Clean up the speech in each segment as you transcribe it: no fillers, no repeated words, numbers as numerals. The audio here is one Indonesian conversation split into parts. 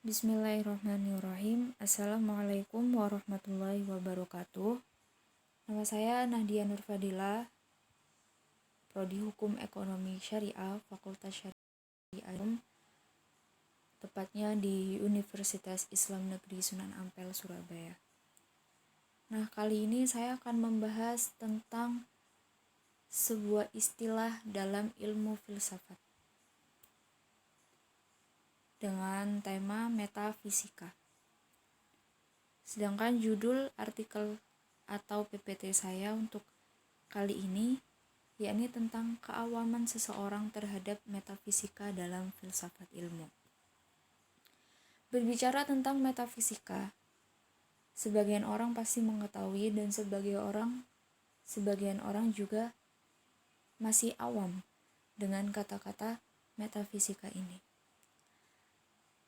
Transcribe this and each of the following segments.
Bismillahirrahmanirrahim. Assalamualaikum warahmatullahi wabarakatuh. Nama saya Nahdia Nurfadila, Prodi Hukum Ekonomi Syariah, Fakultas Syariah, tepatnya di Universitas Islam Negeri Sunan Ampel, Surabaya. Nah, kali ini saya akan membahas tentang sebuah istilah dalam ilmu filsafat dengan tema metafisika. Sedangkan judul artikel atau PPT saya untuk kali ini yakni tentang keawaman seseorang terhadap metafisika dalam filsafat ilmu. Berbicara tentang metafisika, sebagian orang pasti mengetahui dan sebagian orang juga masih awam dengan kata-kata metafisika ini.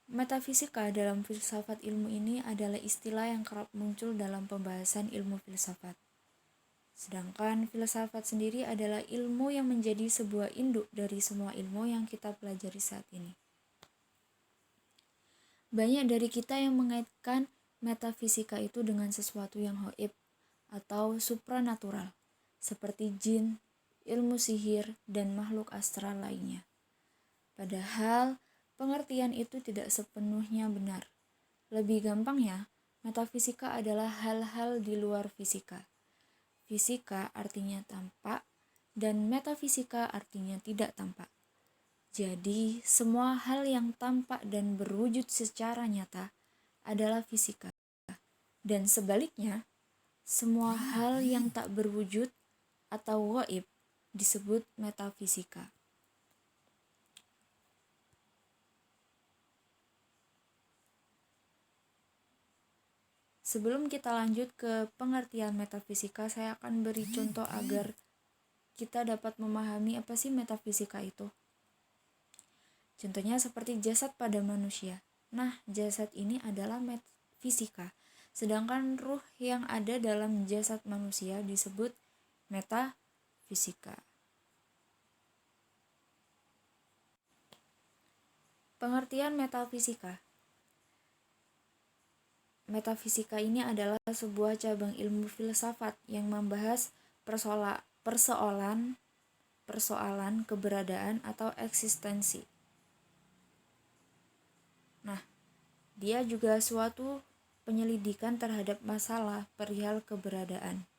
Metafisika dalam filsafat ilmu ini adalah istilah yang kerap muncul dalam pembahasan ilmu filsafat. Sedangkan filsafat sendiri adalah ilmu yang menjadi sebuah induk dari semua ilmu yang kita pelajari saat ini. Banyak dari kita yang mengaitkan metafisika itu dengan sesuatu yang gaib atau supranatural, seperti jin, ilmu sihir, dan makhluk astral lainnya. Padahal pengertian itu tidak sepenuhnya benar. Lebih gampangnya, metafisika adalah hal-hal di luar fisika. Fisika artinya tampak, dan metafisika artinya tidak tampak. Jadi, semua hal yang tampak dan berwujud secara nyata adalah fisika. Dan sebaliknya, semua hal yang tak berwujud atau gaib disebut metafisika. Sebelum kita lanjut ke pengertian metafisika, saya akan beri contoh agar kita dapat memahami apa sih metafisika itu. Contohnya seperti jasad pada manusia. Nah, jasad ini adalah metafisika. Sedangkan ruh yang ada dalam jasad manusia disebut metafisika. Pengertian metafisika. Metafisika ini adalah sebuah cabang ilmu filsafat yang membahas persoalan keberadaan atau eksistensi. Nah, dia juga suatu penyelidikan terhadap masalah perihal keberadaan.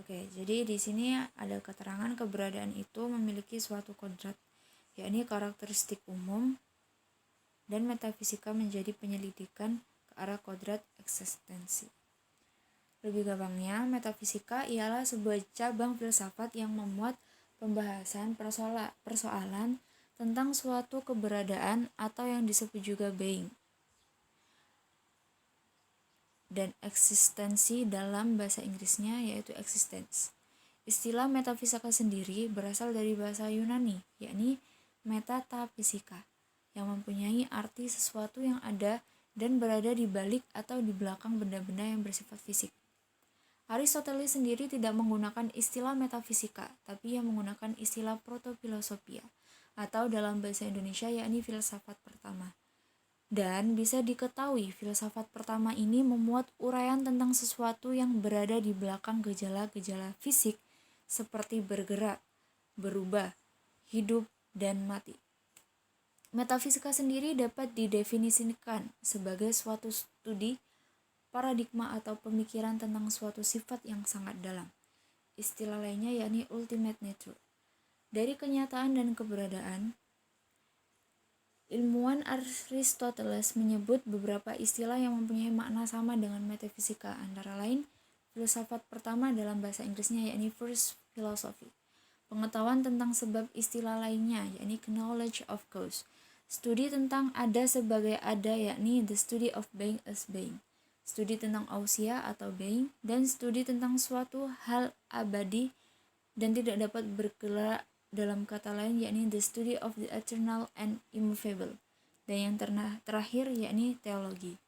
Oke, jadi di sini ada keterangan keberadaan itu memiliki suatu kodrat, yakni karakteristik umum, dan metafisika menjadi penyelidikan ke arah kodrat eksistensi. Lebih gampangnya, metafisika ialah sebuah cabang filsafat yang memuat pembahasan persoalan tentang suatu keberadaan atau yang disebut juga being dan eksistensi dalam bahasa Inggrisnya yaitu existence. Istilah metafisika sendiri berasal dari bahasa Yunani, yakni metafisika, yang mempunyai arti sesuatu yang ada dan berada di balik atau di belakang benda-benda yang bersifat fisik. Aristoteles sendiri tidak menggunakan istilah metafisika, tapi ia menggunakan istilah protofilosofia, atau dalam bahasa Indonesia yakni filsafat pertama. Dan bisa diketahui filsafat pertama ini memuat uraian tentang sesuatu yang berada di belakang gejala-gejala fisik seperti bergerak, berubah, hidup, dan mati. Metafisika sendiri dapat didefinisikan sebagai suatu studi, paradigma atau pemikiran tentang suatu sifat yang sangat dalam. Istilah lainnya yakni ultimate nature. Dari kenyataan dan keberadaan, ilmuwan Aristoteles menyebut beberapa istilah yang mempunyai makna sama dengan metafisika, antara lain filsafat pertama dalam bahasa Inggrisnya yakni first philosophy. Pengetahuan tentang sebab istilah lainnya yakni knowledge of cause. Studi tentang ada sebagai ada yakni the study of being as being. Studi tentang ousia atau being, dan studi tentang suatu hal abadi dan tidak dapat bergerak dalam kata lain yakni the study of the eternal and immovable. Dan yang terakhir yakni teologi.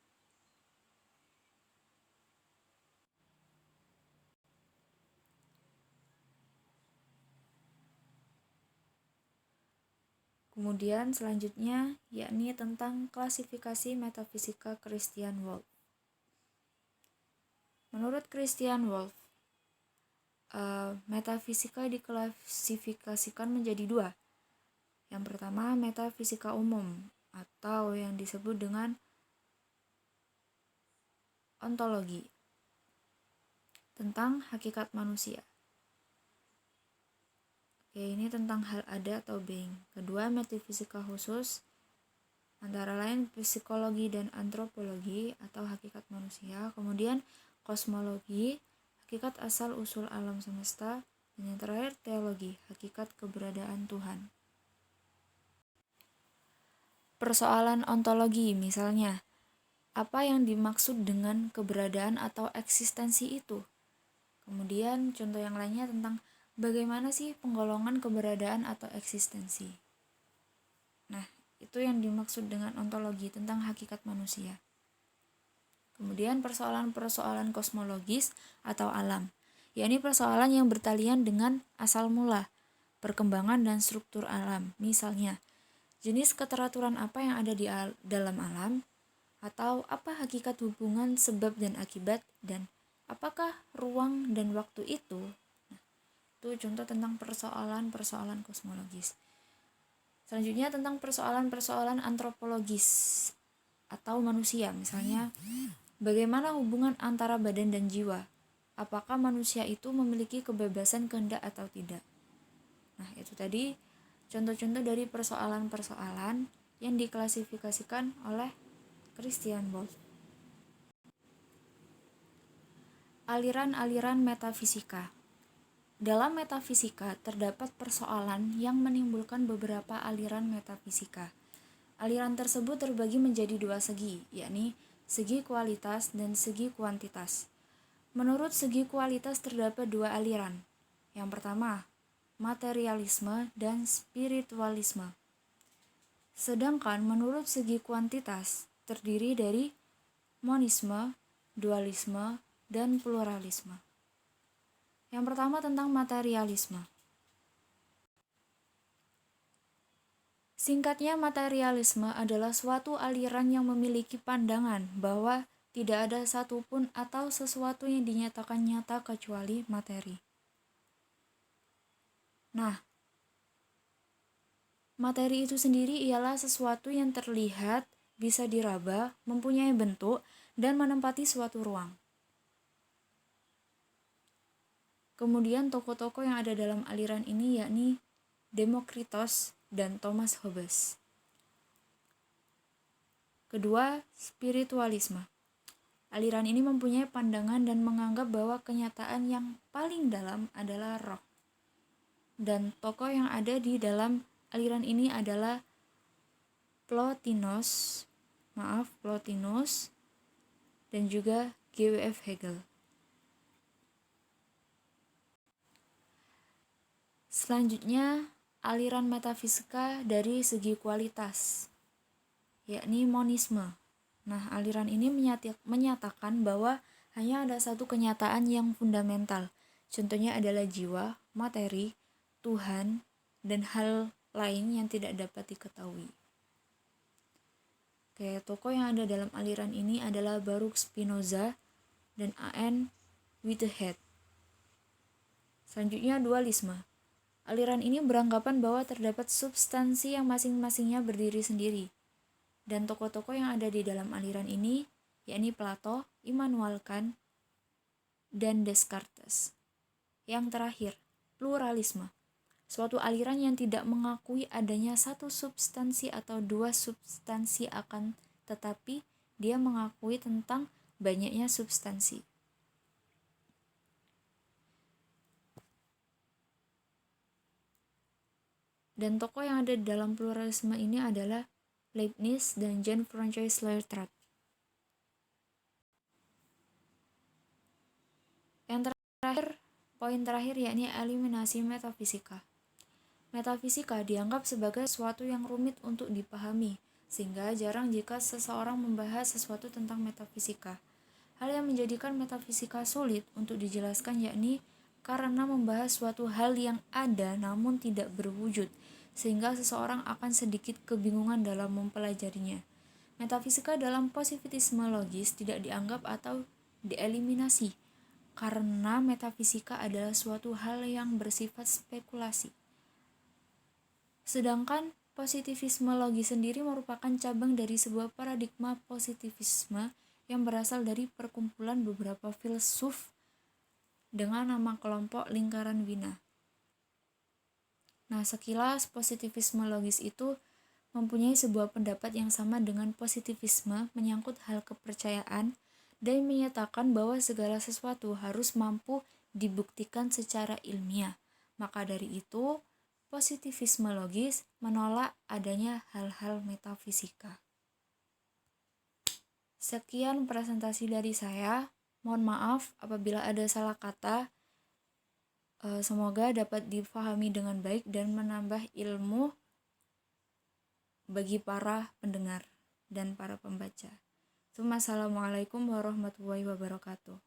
Kemudian selanjutnya yakni tentang klasifikasi metafisika Christian Wolff. Menurut Christian Wolff, metafisika diklasifikasikan menjadi dua. Yang pertama, metafisika umum atau yang disebut dengan ontologi tentang hakikat manusia. Ini tentang hal ada atau being. Kedua, metafisika khusus antara lain psikologi dan antropologi atau hakikat manusia. Kemudian kosmologi, hakikat asal usul alam semesta. Dan yang terakhir, teologi, hakikat keberadaan Tuhan. Persoalan ontologi misalnya, apa yang dimaksud dengan keberadaan atau eksistensi itu? Kemudian contoh yang lainnya tentang bagaimana sih penggolongan keberadaan atau eksistensi. Nah, itu yang dimaksud dengan ontologi tentang hakikat manusia. Kemudian persoalan-persoalan kosmologis atau alam, yakni persoalan yang bertalian dengan asal mula, perkembangan dan struktur alam. Misalnya, jenis keteraturan apa yang ada di dalam alam, atau apa hakikat hubungan sebab dan akibat, dan apakah ruang dan waktu itu. Nah, itu contoh tentang persoalan-persoalan kosmologis. Selanjutnya tentang persoalan-persoalan antropologis atau manusia. Misalnya, bagaimana hubungan antara badan dan jiwa? Apakah manusia itu memiliki kebebasan kehendak atau tidak? Nah, itu tadi contoh-contoh dari persoalan-persoalan yang diklasifikasikan oleh Christian Wolff. Aliran-aliran metafisika. Dalam metafisika terdapat persoalan yang menimbulkan beberapa aliran metafisika. Aliran tersebut terbagi menjadi dua segi, yakni segi kualitas dan segi kuantitas. Menurut segi kualitas terdapat dua aliran. Yang pertama, materialisme dan spiritualisme. Sedangkan menurut segi kuantitas terdiri dari monisme, dualisme, dan pluralisme. Yang pertama tentang materialisme. Singkatnya, materialisme adalah suatu aliran yang memiliki pandangan bahwa tidak ada satupun atau sesuatu yang dinyatakan nyata kecuali materi. Nah, materi itu sendiri ialah sesuatu yang terlihat, bisa diraba, mempunyai bentuk, dan menempati suatu ruang. Kemudian tokoh-tokoh yang ada dalam aliran ini yakni Demokritos dan Thomas Hobbes. Kedua, spiritualisme. Aliran ini mempunyai pandangan dan menganggap bahwa kenyataan yang paling dalam adalah roh. Dan tokoh yang ada di dalam aliran ini adalah Plotinus dan juga G.W.F. Hegel. Selanjutnya, aliran metafisika dari segi kualitas, yakni monisme. Nah, aliran ini menyatakan bahwa hanya ada satu kenyataan yang fundamental. Contohnya adalah jiwa, materi, Tuhan, dan hal lain yang tidak dapat diketahui. Tokoh yang ada dalam aliran ini adalah Baruch Spinoza dan A.N. Whitehead. Selanjutnya, dualisme. Aliran ini beranggapan bahwa terdapat substansi yang masing-masingnya berdiri sendiri. Dan tokoh-tokoh yang ada di dalam aliran ini, yakni Plato, Immanuel Kant, dan Descartes. Yang terakhir, pluralisme. Suatu aliran yang tidak mengakui adanya satu substansi atau dua substansi akan tetapi dia mengakui tentang banyaknya substansi. Dan tokoh yang ada di dalam pluralisme ini adalah Leibniz dan Jean-François Lyotard. Yang terakhir, poin terakhir yakni eliminasi metafisika. Metafisika dianggap sebagai sesuatu yang rumit untuk dipahami, sehingga jarang jika seseorang membahas sesuatu tentang metafisika. Hal yang menjadikan metafisika sulit untuk dijelaskan yakni karena membahas suatu hal yang ada namun tidak berwujud, sehingga seseorang akan sedikit kebingungan dalam mempelajarinya. Metafisika dalam positivisme logis tidak dianggap atau dieliminasi, karena metafisika adalah suatu hal yang bersifat spekulasi. Sedangkan positivisme logis sendiri merupakan cabang dari sebuah paradigma positivisme yang berasal dari perkumpulan beberapa filsuf dengan nama kelompok lingkaran Wina. Nah, sekilas positivisme logis itu mempunyai sebuah pendapat yang sama dengan positivisme menyangkut hal kepercayaan dan menyatakan bahwa segala sesuatu harus mampu dibuktikan secara ilmiah. Maka dari itu, positivisme logis menolak adanya hal-hal metafisika. Sekian presentasi dari saya. Mohon maaf apabila ada salah kata. Semoga dapat dipahami dengan baik dan menambah ilmu bagi para pendengar dan para pembaca. Assalamualaikum warahmatullahi wabarakatuh.